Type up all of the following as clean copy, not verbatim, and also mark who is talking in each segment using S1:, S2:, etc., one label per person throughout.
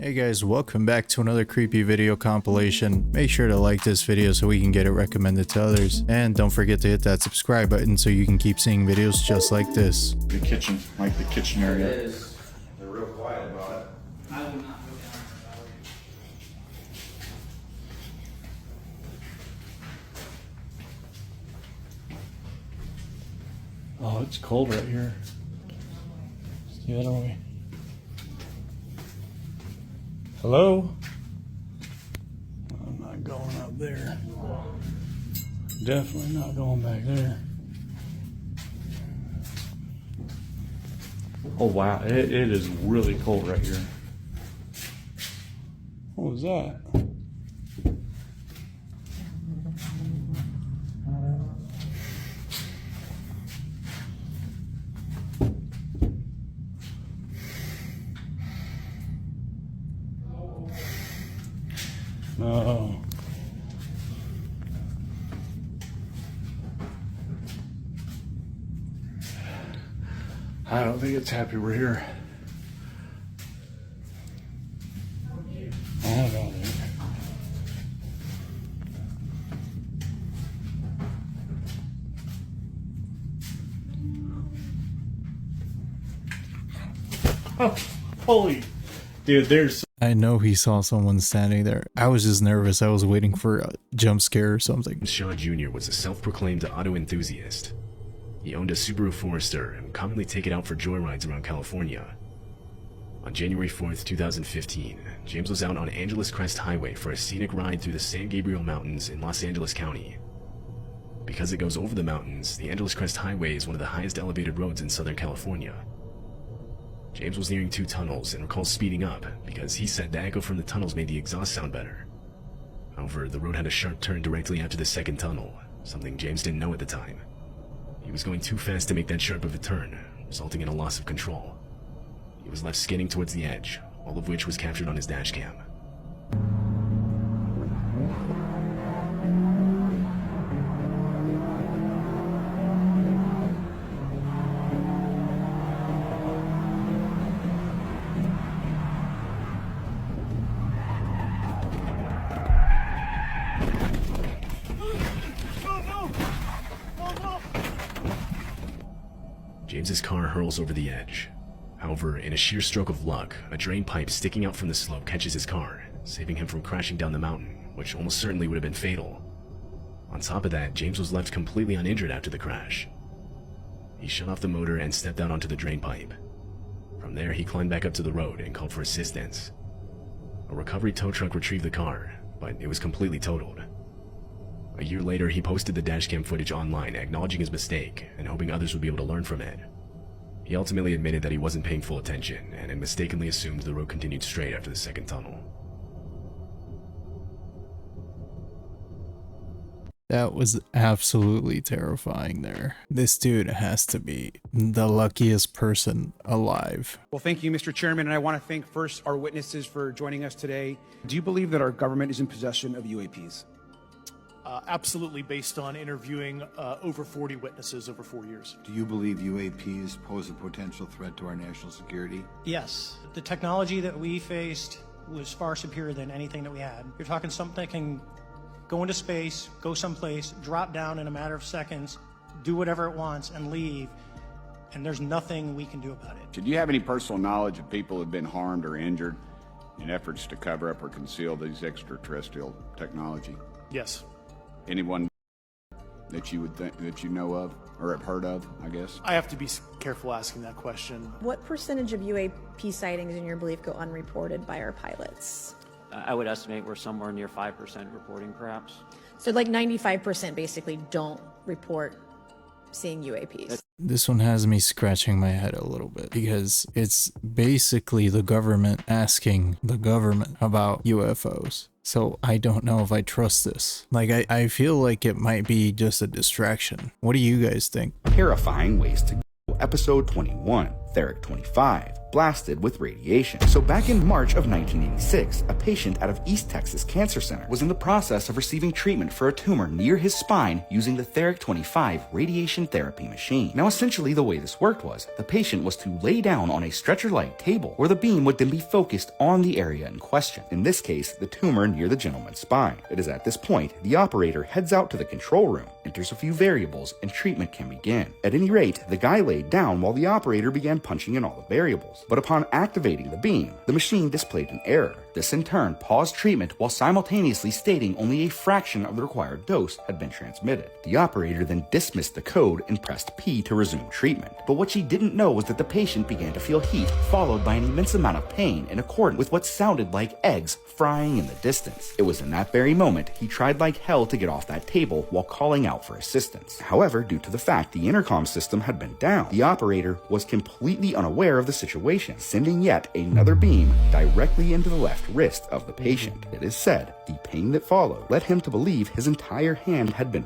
S1: Hey guys, welcome back to another creepy video compilation. Make sure to like this video so we can get it recommended to others. And don't forget to hit that subscribe button so you can keep seeing videos just like this.
S2: The kitchen, like the kitchen area.
S3: They're real quiet about it.
S4: I will not go down.
S2: Oh, it's cold right here. It's the other way. Hello? I'm not going up there. Definitely not going back there. Oh wow, it is really cold right here. What was that? No. I don't think it's happy we're here. Oh, God. Oh, holy. Dude, there's...
S1: I know he saw someone standing there. I was just nervous. I was waiting for a jump scare or something.
S5: Shaw Jr. was a self-proclaimed auto enthusiast. He owned a Subaru Forester and would commonly take it out for joyrides around California. On January 4th, 2015, James was out on Angeles Crest Highway for a scenic ride through the San Gabriel Mountains in Los Angeles County. Because it goes over the mountains, the Angeles Crest Highway is one of the highest elevated roads in Southern California. James was nearing two tunnels and recalls speeding up because he said the echo from the tunnels made the exhaust sound better. However, the road had a sharp turn directly after the second tunnel, something James didn't know at the time. He was going too fast to make that sharp of a turn, resulting in a loss of control. He was left skidding towards the edge, all of which was captured on his dash cam. James's car hurls over the edge. However, in a sheer stroke of luck, a drain pipe sticking out from the slope catches his car, saving him from crashing down the mountain, which almost certainly would have been fatal. On top of that, James was left completely uninjured after the crash. He shut off the motor and stepped out onto the drain pipe. From there, he climbed back up to the road and called for assistance. A recovery tow truck retrieved the car, but it was completely totaled. A year later, he posted the dashcam footage online, acknowledging his mistake and hoping others would be able to learn from it. He ultimately admitted that he wasn't paying full attention and had mistakenly assumed the road continued straight after the second tunnel.
S1: That was absolutely terrifying there. This dude has to be the luckiest person alive.
S6: Well, thank you, Mr. Chairman, and I want to thank first our witnesses for joining us today. Do you believe that our government is in possession of UAPs?
S7: Absolutely, based on interviewing over 40 witnesses over 4 years.
S3: Do you believe UAPs pose a potential threat to our national security?
S4: Yes, the technology that we faced was far superior than anything that we had. You're talking something that can go into space, go someplace, drop down in a matter of seconds, do whatever it wants, and leave, and there's nothing we can do about it.
S8: Did you have any personal knowledge of people who have been harmed or injured in efforts to cover up or conceal these extraterrestrial technology?
S7: Yes.
S8: Anyone that you would think that you know of or have heard of, I guess?
S7: I have to be careful asking that question.
S9: What percentage of UAP sightings, in your belief, go unreported by our pilots?
S10: I would estimate we're somewhere near 5% reporting, perhaps.
S9: So like 95% basically don't report seeing UAPs.
S1: This one has me scratching my head a little bit because it's basically the government asking the government about UFOs. So I don't know if I trust this. Like, I feel like it might be just a distraction. What do you guys think?
S11: Terrifying Ways to Go, Episode 21, Theric 25. blasted with radiation. So back in March of 1986, a patient out of East Texas Cancer Center was in the process of receiving treatment for a tumor near his spine using the Theric 25 radiation therapy machine. Now essentially the way this worked was, the patient was to lay down on a stretcher-like table where the beam would then be focused on the area in question. In this case, the tumor near the gentleman's spine. It is at this point, the operator heads out to the control room, enters a few variables, and treatment can begin. At any rate, the guy laid down while the operator began punching in all the variables. But upon activating the beam, the machine displayed an error. This in turn paused treatment while simultaneously stating only a fraction of the required dose had been transmitted. The operator then dismissed the code and pressed P to resume treatment. But what she didn't know was that the patient began to feel heat, followed by an immense amount of pain in accordance with what sounded like eggs frying in the distance. It was in that very moment he tried like hell to get off that table while calling out for assistance. However, due to the fact the intercom system had been down, the operator was completely unaware of the situation, sending yet another beam directly into the left wrist of the patient. It is said the pain that followed led him to believe his entire hand had been.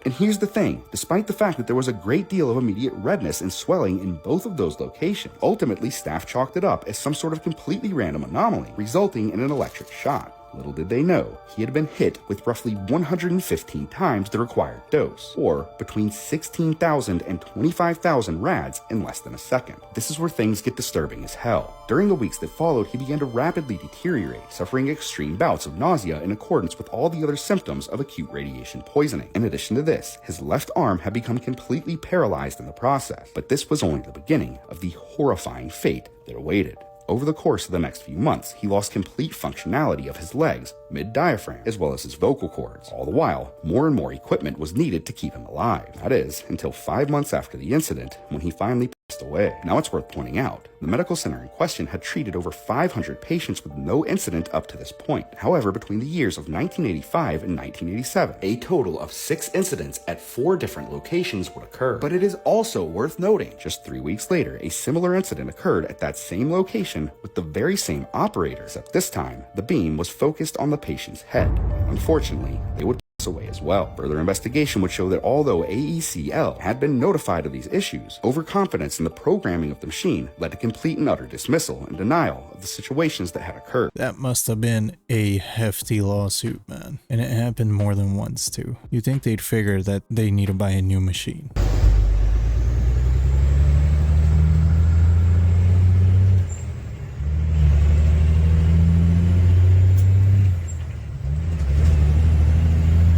S11: And here's the thing, despite the fact that there was a great deal of immediate redness and swelling in both of those locations, ultimately staff chalked it up as some sort of completely random anomaly, resulting in an electric shock. Little did they know, he had been hit with roughly 115 times the required dose, or between 16,000 and 25,000 rads in less than a second. This is where things get disturbing as hell. During the weeks that followed, he began to rapidly deteriorate, suffering extreme bouts of nausea in accordance with all the other symptoms of acute radiation poisoning. In addition to this, his left arm had become completely paralyzed in the process, but this was only the beginning of the horrifying fate that awaited. Over the course of the next few months, he lost complete functionality of his legs, mid-diaphragm, as well as his vocal cords. All the while, more and more equipment was needed to keep him alive. That is, until 5 months after the incident, when he finally passed away. Now it's worth pointing out, the medical center in question had treated over 500 patients with no incident up to this point. However, between the years of 1985 and 1987, a total of 6 incidents at 4 different locations would occur. But it is also worth noting, just 3 weeks later, a similar incident occurred at that same location with the very same operator, except this time, the beam was focused on the patient's head. Unfortunately, they would pass away as well. Further investigation would show that although AECL had been notified of these issues, overconfidence in the programming of the machine led to complete and utter dismissal and denial of the situations that had occurred.
S1: That must have been a hefty lawsuit, man. And it happened more than once, too. You'd think they'd figure that they need to buy a new machine.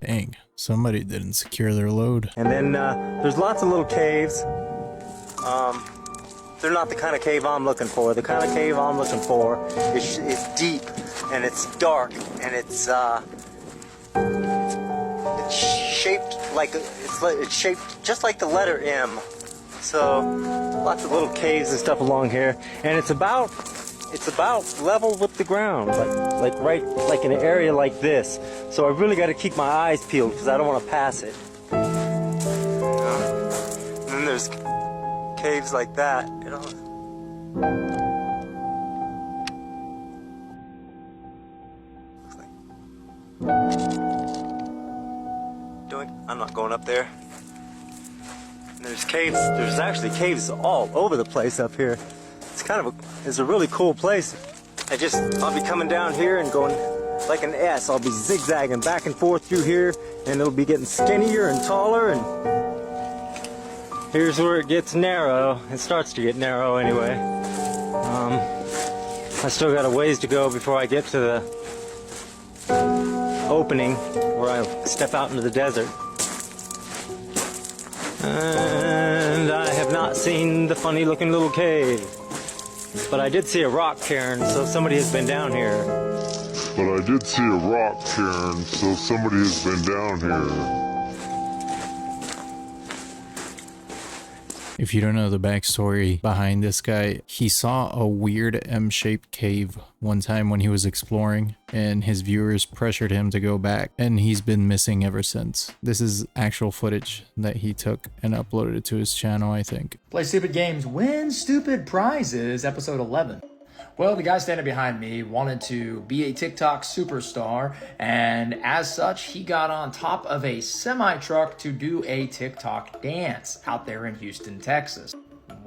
S1: Dang, somebody didn't secure their load.
S12: And then there's lots of little caves. They're not the kind of cave I'm looking for. The kind of cave I'm looking for is deep and it's dark and it's shaped like it's shaped just like the letter M. So lots of little caves and stuff along here, and it's about level with the ground, like in an area like this. So I really got to keep my eyes peeled because I don't want to pass it. And then there's caves like that, you know. I'm not going up there. And there's caves. There's actually caves all over the place up here. It's a really cool place. I'll be coming down here and going like an S. I'll be zigzagging back and forth through here, and it'll be getting skinnier and taller, and here's where it gets narrow. It starts to get narrow anyway. I still got a ways to go before I get to the opening where I step out into the desert. And I have not seen the funny looking little cave. But I did see a rock cairn, so somebody has been down here.
S1: If you don't know the backstory behind this guy, he saw a weird M-shaped cave one time when he was exploring, and his viewers pressured him to go back, and he's been missing ever since. This is actual footage that he took and uploaded it to his channel, I think.
S13: Play stupid games, win stupid prizes, episode 11. Well, the guy standing behind me wanted to be a TikTok superstar, and as such, he got on top of a semi-truck to do a TikTok dance out there in Houston, Texas.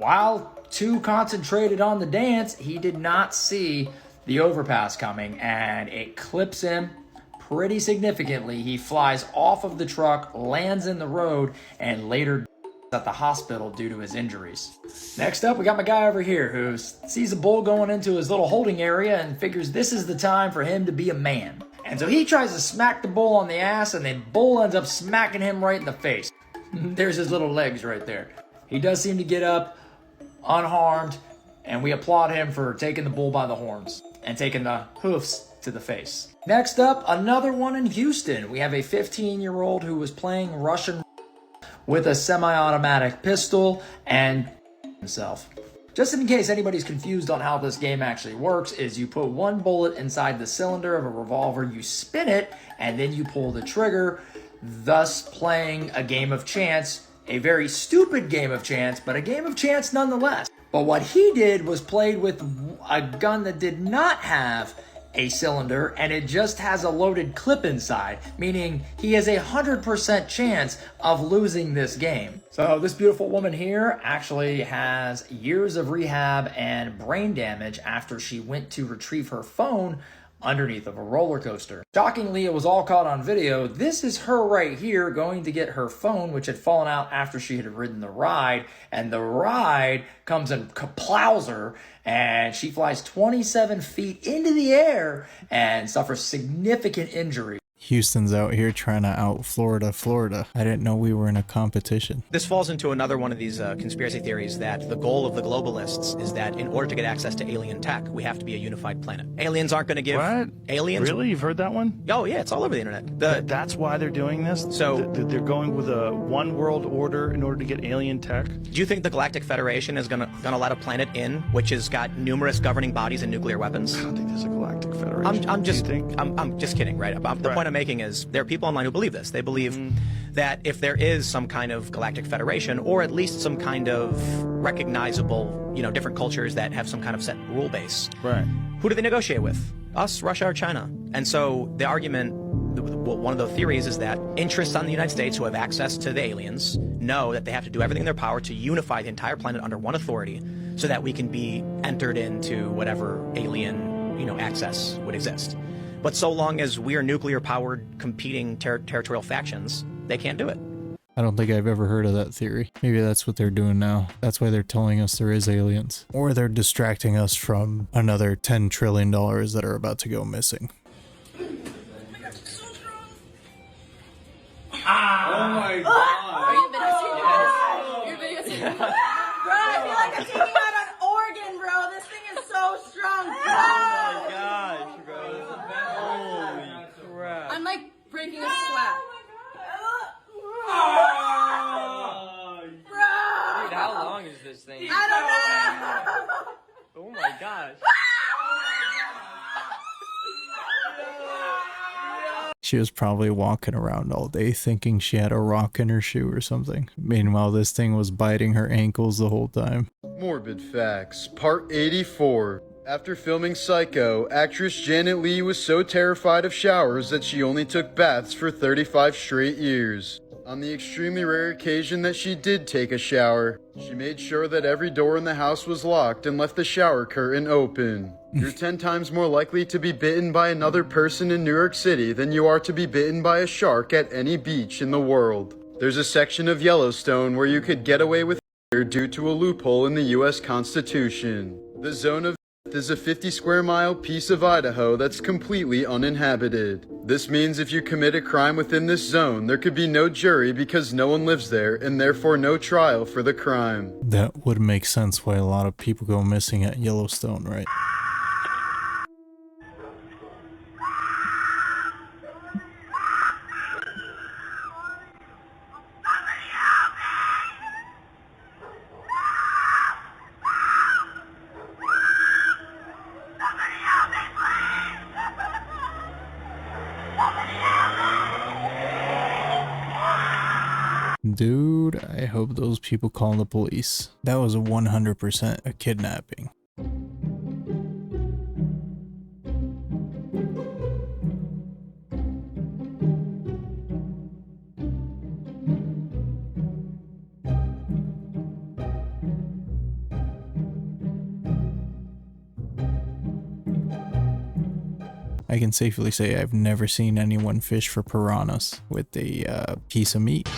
S13: while too concentrated on the dance, he did not see the overpass coming, and it clips him pretty significantly. He flies off of the truck, lands in the road, and later at the hospital due to his injuries. Next up, we got my guy over here who sees a bull going into his little holding area and figures this is the time for him to be a man. And so he tries to smack the bull on the ass, and the bull ends up smacking him right in the face. There's his little legs right there. He does seem to get up unharmed, and we applaud him for taking the bull by the horns and taking the hoofs to the face. Next up, another one in Houston. We have a 15-year-old who was playing Russian with a semi-automatic pistol and himself. Just in case anybody's confused on how this game actually works, is you put one bullet inside the cylinder of a revolver, you spin it, and then you pull the trigger, thus playing a game of chance. A very stupid game of chance, but a game of chance nonetheless. But what he did was played with a gun that did not have a cylinder, and it just has a loaded clip inside, meaning he has 100% chance of losing this game. So this beautiful woman here actually has years of rehab and brain damage after she went to retrieve her phone underneath of a roller coaster. Shockingly, it was all caught on video. This is her right here going to get her phone, which had fallen out after she had ridden the ride, and the ride comes and plows her, and she flies 27 feet into the air and suffers significant injury.
S1: Houston's out here trying to out Florida. I didn't know we were in a competition.
S14: This falls into another one of these conspiracy theories that the goal of the globalists is that in order to get access to alien tech, we have to be a unified planet. Aliens aren't going to give...
S2: What?
S14: Aliens...
S2: Really? You've heard that one?
S14: Oh, yeah, it's all over the internet.
S2: That's why they're doing this?
S14: So...
S2: They're going with a one world order in order to get alien tech?
S14: Do you think the Galactic Federation is going to let a planet in which has got numerous governing bodies and nuclear weapons?
S2: I don't think there's a Galactic Federation.
S14: I'm just kidding, right? The point I'm making is there are people online who believe this. They believe that if there is some kind of Galactic Federation, or at least some kind of recognizable, different cultures that have some kind of set rule base,
S2: right?
S14: Who do they negotiate with? Us, Russia, or China? And so the argument, one of the theories is that interests on the United States who have access to the aliens know that they have to do everything in their power to unify the entire planet under one authority so that we can be entered into whatever alien, access would exist. But so long as we are nuclear-powered competing territorial factions, they can't do it.
S1: I don't think I've ever heard of that theory. Maybe that's what they're doing now. That's why they're telling us there is aliens. Or they're distracting us from another $10 trillion that are about to go missing.
S15: Oh my god! Are you videotaping? You're videotaping. Bro, I feel like I'm taking out an organ, bro. This thing is so strong. Oh my gosh, bro. This is bad. Holy crap. I'm like breaking a sweat. Oh, bro!
S10: Dude, how long is this thing?
S15: I don't know!
S10: Oh my gosh.
S1: She was probably walking around all day thinking she had a rock in her shoe or something. Meanwhile, this thing was biting her ankles the whole time.
S16: Morbid Facts, Part 84. After filming Psycho, actress Janet Leigh was so terrified of showers that she only took baths for 35 straight years. On the extremely rare occasion that she did take a shower, she made sure that every door in the house was locked and left the shower curtain open. You're 10 times more likely to be bitten by another person in New York City than you are to be bitten by a shark at any beach in the world. There's a section of Yellowstone where you could get away with murder due to a loophole in the US Constitution. The zone of is a 50 square mile piece of Idaho that's completely uninhabited. This means if you commit a crime within this zone, there could be no jury because no one lives there and therefore no trial for the crime.
S1: That would make sense why a lot of people go missing at Yellowstone, right? Dude, I hope those people call the police. That was 100% a kidnapping. I can safely say I've never seen anyone fish for piranhas with a piece of meat.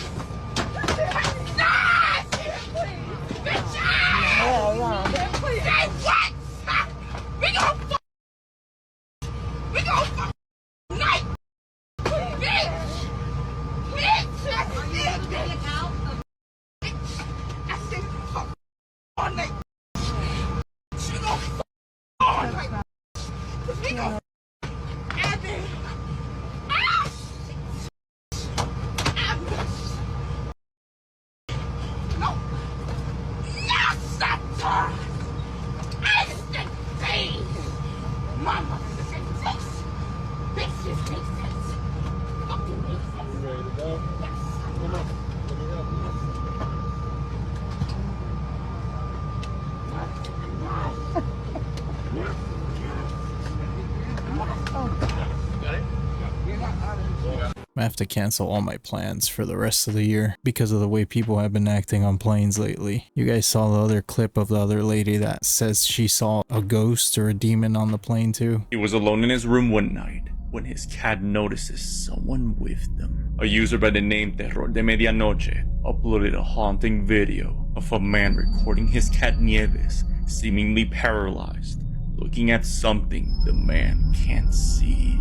S1: I have to cancel all my plans for the rest of the year because of the way people have been acting on planes lately. You guys saw the other clip of the other lady that says she saw a ghost or a demon on the plane too.
S17: He was alone in his room one night when his cat notices someone with them. A user by the name Terror de Medianoche uploaded a haunting video of a man recording his cat Nieves seemingly paralyzed, looking at something the man can't see.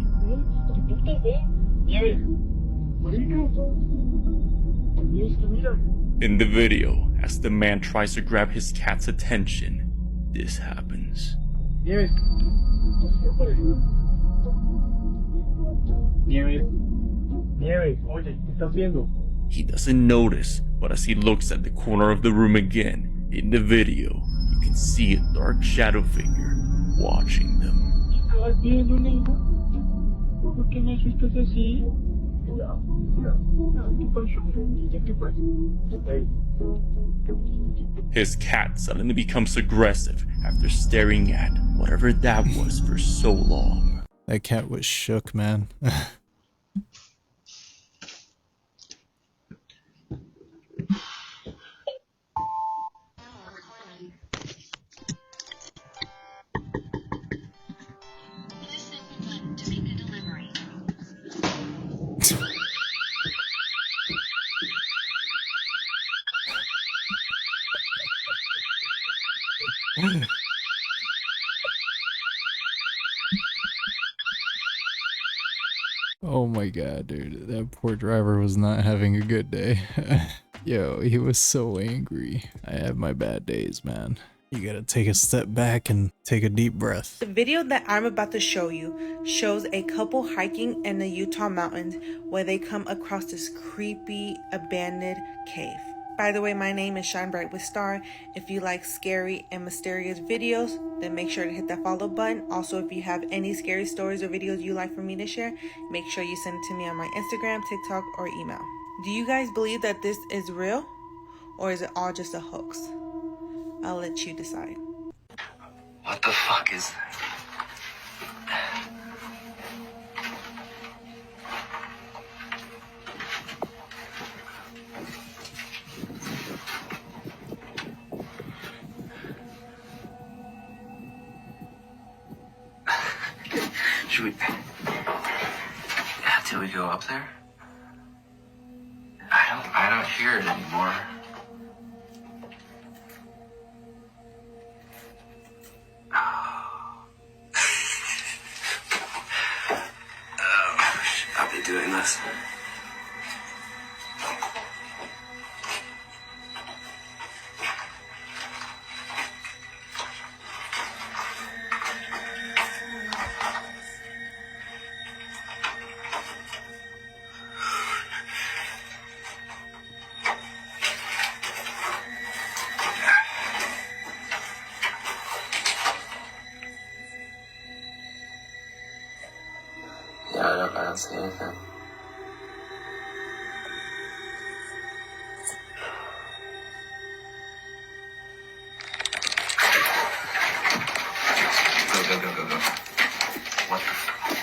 S17: In the video, as the man tries to grab his cat's attention, this happens.
S18: Nieves, oye, ¿qué estás viendo?
S17: He doesn't notice, but as he looks at the corner of the room again, in the video, you can see a dark shadow figure watching them.
S18: ¿Estabas viendo, niño? ¿Por qué me asustas así? ¿Qué pasó? ¿Qué pasó? Hey.
S17: His cat suddenly becomes aggressive after staring at whatever that was for so long.
S1: That cat was shook, man. Oh my god, dude. That poor driver was not having a good day. Yo, he was so angry. I have my bad days, man. You gotta take a step back and take a deep breath.
S19: The video that I'm about to show you shows a couple hiking in the Utah mountains where they come across this creepy abandoned cave. By the way, my name is Shine Bright with Star. If you like scary and mysterious videos, then make sure to hit that follow button. Also, if you have any scary stories or videos you'd like for me to share, make sure you send it to me on my Instagram, TikTok, or email. Do you guys believe that this is real? Or is it all just a hoax? I'll let you decide.
S20: What the fuck is that? Should we... Till we go up there? I don't hear it anymore. Should not be doing this. Yeah, I don't see anything. Go. What the fuck?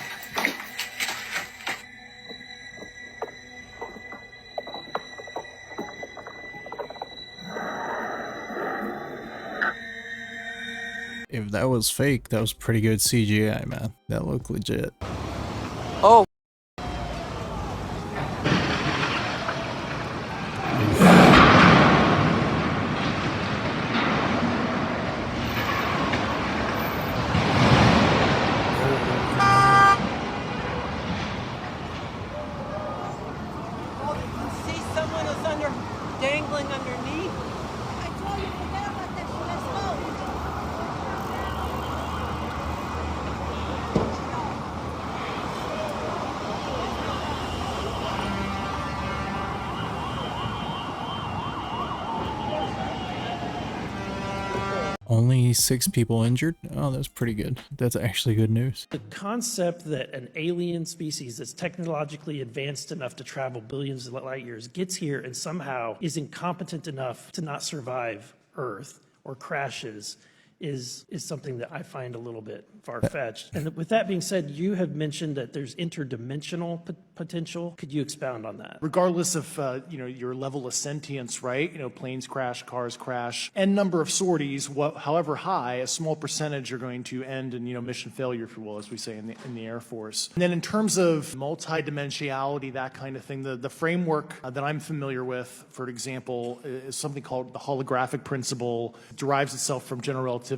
S1: if that was fake, that was pretty good CGI, man. That looked legit.
S10: Oh.
S15: Dangling underneath. I told you, forget about that shit. Let's go.
S1: Only 6 people injured? Oh, that's pretty good. That's actually good news.
S21: The concept that an alien species that's technologically advanced enough to travel billions of light years gets here and somehow is incompetent enough to not survive Earth or crashes is something that I find a little bit far-fetched. And with that being said, you have mentioned that there's interdimensional potential. Could you expound on that?
S7: Regardless of your level of sentience, right? Planes crash, cars crash, and number of sorties, however high, a small percentage are going to end in mission failure, if you will, as we say in the Air Force. And then in terms of multidimensionality, that kind of thing, the framework that I'm familiar with, for example, is something called the holographic principle. It derives itself from general relativity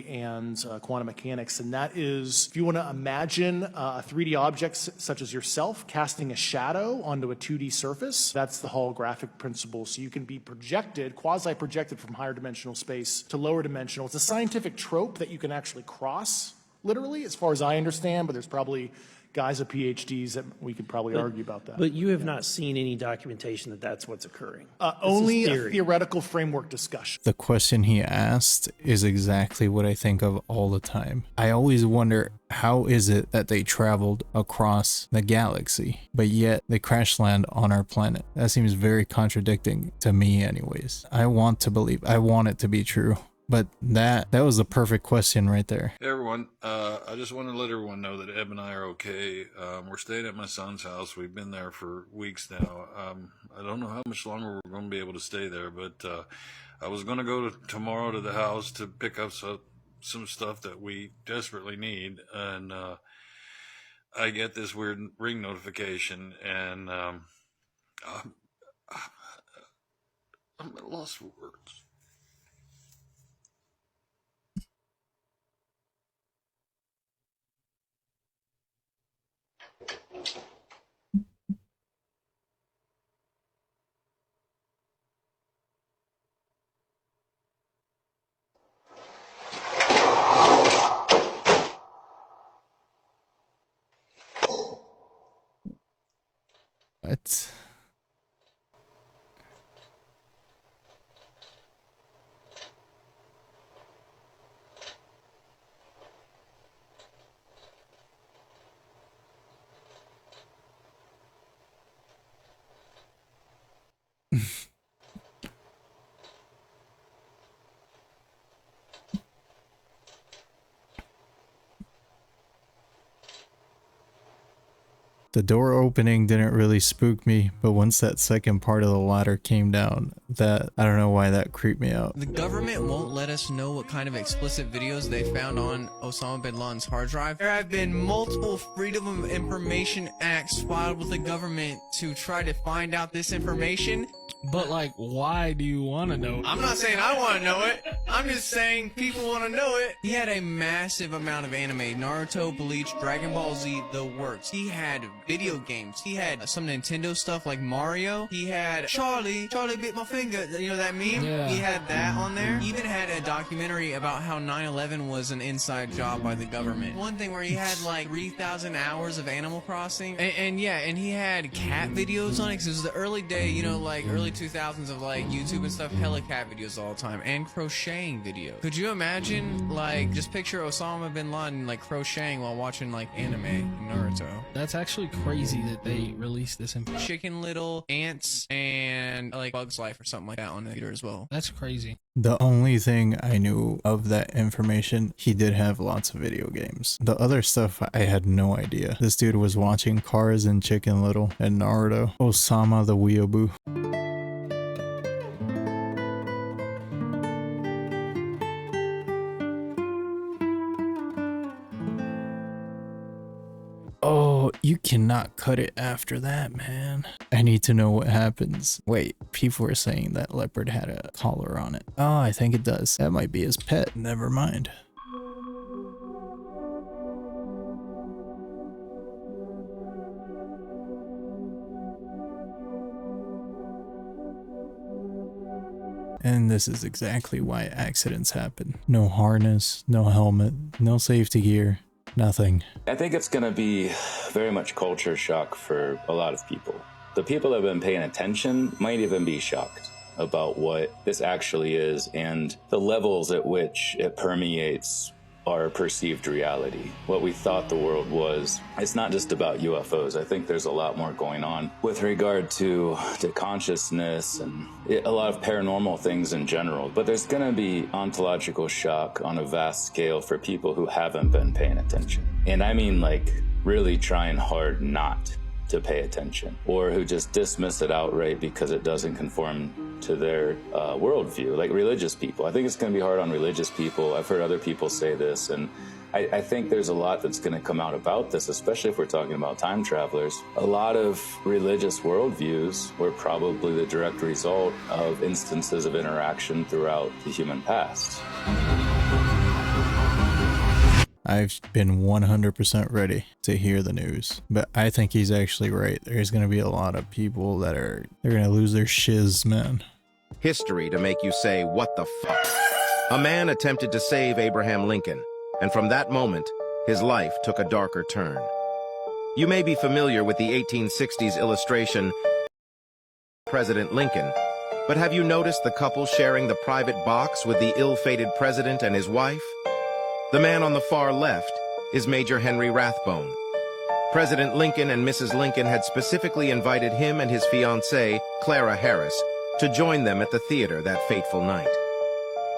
S7: and quantum mechanics, and that is, if you want to imagine a 3D object such as yourself casting a shadow onto a 2D surface, that's the holographic principle. So you can be projected, quasi-projected from higher dimensional space to lower dimensional. It's a scientific trope that you can actually cross, literally, as far as I understand, but there's probably guys with PhDs that we could probably argue about that.
S21: But you have not seen any documentation that that's what's occurring.
S7: Only a theoretical framework discussion.
S1: The question he asked is exactly what I think of all the time. I always wonder, how is it that they traveled across the galaxy, but yet they crash land on our planet? That seems very contradicting to me anyways. I want to believe, I want it to be true. But that was the perfect question right there.
S22: Hey everyone, I just want to let everyone know that Eb and I are okay. We're staying at my son's house. We've been there for weeks now. I don't know how much longer we're going to be able to stay there, but I was going to go tomorrow to the house to pick up some stuff that we desperately need, and I get this weird ring notification, and I'm at a loss for words.
S1: What? The door opening didn't really spook me, but once that second part of the ladder came down, I don't know why that creeped me out.
S23: The government won't let us know what kind of explicit videos they found on Osama Bin Laden's hard drive. There have been multiple Freedom of Information Acts filed with the government to try to find out this information.
S24: But like, why do you want to know?
S23: I'm not saying I want to know it. I'm just saying people want to know it. He had a massive amount of anime. Naruto, Bleach, Dragon Ball Z, the works. He had video games. He had some Nintendo stuff like Mario. He had Charlie bit my finger. You know that meme?
S24: Yeah.
S23: He had that on there. He even had a documentary about how 9/11 was an inside job by the government. One thing where he had like 3,000 hours of Animal Crossing. And yeah, and he had cat videos on it, because it was the early day, you know, like early 2000s of like YouTube and stuff, hella cat videos all the time, and crocheting video. Could you imagine, like, just picture Osama Bin Laden like crocheting while watching like anime and Naruto?
S24: That's actually crazy that they released this info.
S23: Chicken Little, Ants, and like Bug's Life or something like that on the computer as well.
S24: That's crazy.
S1: The only thing I knew of that information, he did have lots of video games. The other stuff, I had no idea. This dude was watching Cars and Chicken Little and Naruto. Osama the Weeaboo. Oh, you cannot cut it after that, man. I need to know what happens. Wait, people are saying that leopard had a collar on it. Oh, I think it does. That might be his pet. Never mind. And this is exactly why accidents happen. No harness, no helmet, no safety gear, nothing.
S3: I think it's going to be very much culture shock for a lot of people. The people that have been paying attention might even be shocked about what this actually is and the levels at which it permeates our perceived reality. What we thought the world was. It's not just about UFOs. I think there's a lot more going on with regard to consciousness and a lot of paranormal things in general. But there's going to be ontological shock on a vast scale for people who haven't been paying attention. And I mean like really trying hard not to pay attention, or who just dismiss it outright because it doesn't conform to their worldview, like religious people. I think it's going to be hard on religious people. I've heard other people say this, and I think there's a lot that's going to come out about this, especially if we're talking about time travelers. A lot of religious worldviews were probably the direct result of instances of interaction throughout the human past.
S1: I've been 100% ready to hear the news, but I think he's actually right. There's going to be a lot of people that they're going to lose their shiz, man.
S4: History to make you say, what the fuck? A man attempted to save Abraham Lincoln, and from that moment, his life took a darker turn. You may be familiar with the 1860s illustration, President Lincoln, but have you noticed the couple sharing the private box with the ill-fated president and his wife? The man on the far left is Major Henry Rathbone. President Lincoln and Mrs. Lincoln had specifically invited him and his fiancée, Clara Harris, to join them at the theater that fateful night.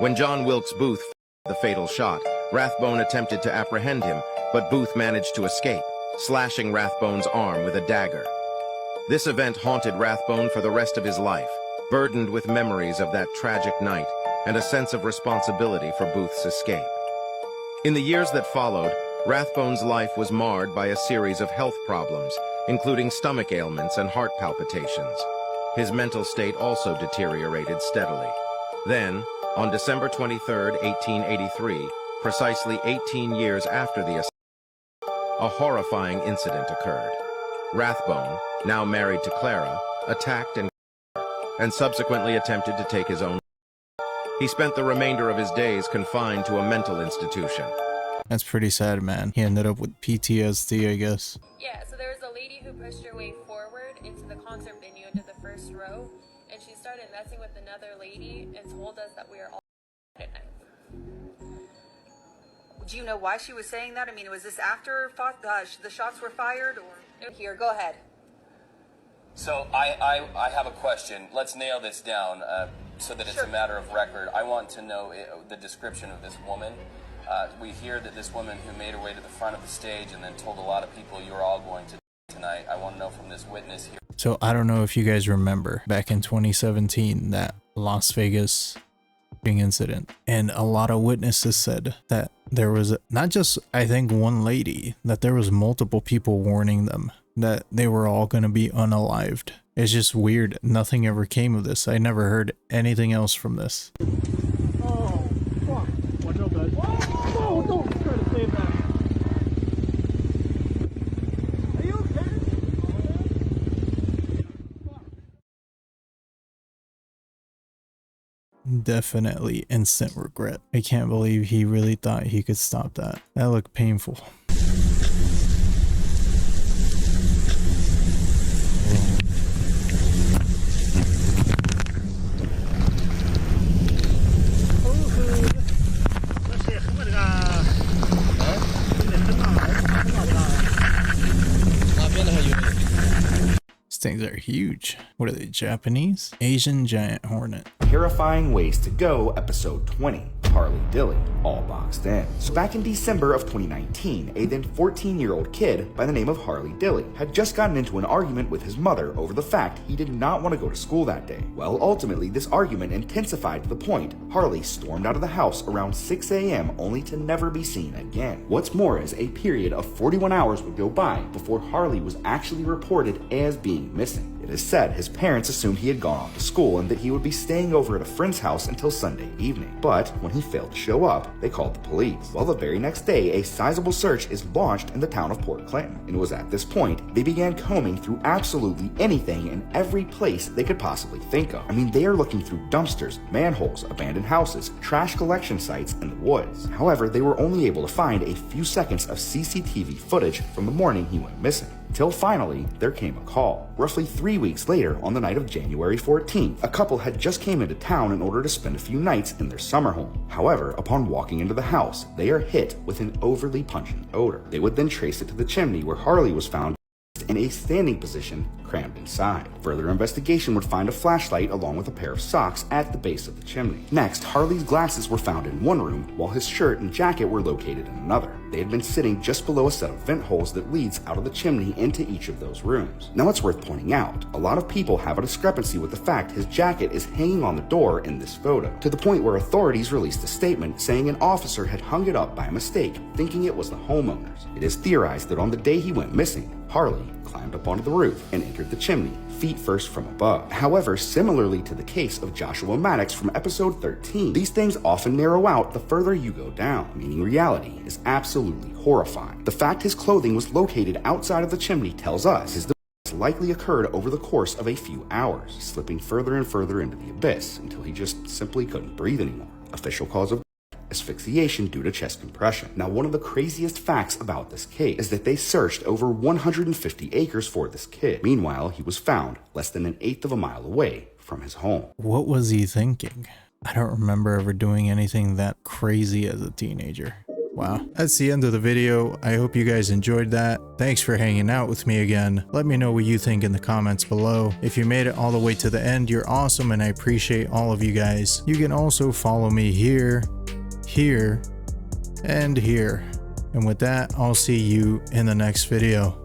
S4: When John Wilkes Booth fired the fatal shot, Rathbone attempted to apprehend him, but Booth managed to escape, slashing Rathbone's arm with a dagger. This event haunted Rathbone for the rest of his life, burdened with memories of that tragic night and a sense of responsibility for Booth's escape. In the years that followed, Rathbone's life was marred by a series of health problems, including stomach ailments and heart palpitations. His mental state also deteriorated steadily. Then, on December 23, 1883, precisely 18 years after the assassination, a horrifying incident occurred. Rathbone, now married to Clara, attacked and subsequently attempted to take his own life. He spent the remainder of his days confined to a mental institution.
S1: That's pretty sad, man. He ended up with PTSD, I guess.
S15: Yeah, so there was a lady who pushed her way forward into the concert venue into the first row, and she started messing with another lady and told us that we were all at night.
S5: Do you know why she was saying that? I mean, was this after the shots were fired, or? Here, go ahead.
S6: So I have a question. Let's nail this down so that it's a matter of record. I want to know the description of this woman. We hear that this woman who made her way to the front of the stage and then told a lot of people you're all going to tonight. I want to know from this witness here.
S1: So I don't know if you guys remember back in 2017, that Las Vegas incident, and a lot of witnesses said that there was not just, I think, one lady, that there was multiple people warning them that they were all going to be unalived. It's just weird. Nothing ever came of this. I never heard anything else from this.
S7: Oh, fuck. Watch out, guys. Whoa, don't try to save that. Are you okay?
S1: Definitely instant regret. I can't believe he really thought he could stop that. That looked painful. These things are huge. What are they, Japanese? Asian giant hornet.
S8: Terrifying Ways to Go, episode 20. Harley Dilly, all boxed in. So back in December of 2019, a then 14-year-old kid by the name of Harley Dilly had just gotten into an argument with his mother over the fact he did not want to go to school that day. Well, ultimately, this argument intensified to the point Harley stormed out of the house around 6 a.m. only to never be seen again. What's more is a period of 41 hours would go by before Harley was actually reported as being missing. It is said his parents assumed he had gone off to school and that he would be staying over at a friend's house until Sunday evening. But when he failed to show up, they called the police. Well, the very next day, a sizable search is launched in the town of Port Clinton. And it was at this point they began combing through absolutely anything and every place they could possibly think of. I mean, they are looking through dumpsters, manholes, abandoned houses, trash collection sites, and the woods. However, they were only able to find a few seconds of CCTV footage from the morning he went missing. Till finally, there came a call. Roughly 3 weeks later, on the night of January 14th, a couple had just came into town in order to spend a few nights in their summer home. However, upon walking into the house, they are hit with an overly pungent odor. They would then trace it to the chimney where Harley was found in a standing position, crammed inside. Further investigation would find a flashlight along with a pair of socks at the base of the chimney. Next, Harley's glasses were found in one room, while his shirt and jacket were located in another. They had been sitting just below a set of vent holes that leads out of the chimney into each of those rooms. Now it's worth pointing out, a lot of people have a discrepancy with the fact his jacket is hanging on the door in this photo, to the point where authorities released a statement saying an officer had hung it up by mistake, thinking it was the homeowner's. It is theorized that on the day he went missing, Harley climbed up onto the roof and entered the chimney, feet first from above. However, similarly to the case of Joshua Maddox from episode 13, these things often narrow out the further you go down, meaning reality is absolutely horrifying. The fact his clothing was located outside of the chimney tells us his demise likely occurred over the course of a few hours, slipping further and further into the abyss until he just simply couldn't breathe anymore. Official cause of asphyxiation due to chest compression. Now, one of the craziest facts about this case is that they searched over 150 acres for this kid. Meanwhile, he was found less than 1/8 of a mile away from his home.
S1: What was he thinking? I don't remember ever doing anything that crazy as a teenager. Wow. That's the end of the video. I hope you guys enjoyed that. Thanks for hanging out with me again. Let me know what you think in the comments below. If you made it all the way to the end, you're awesome and I appreciate all of you guys. You can also follow me here, and here. And with that, I'll see you in the next video.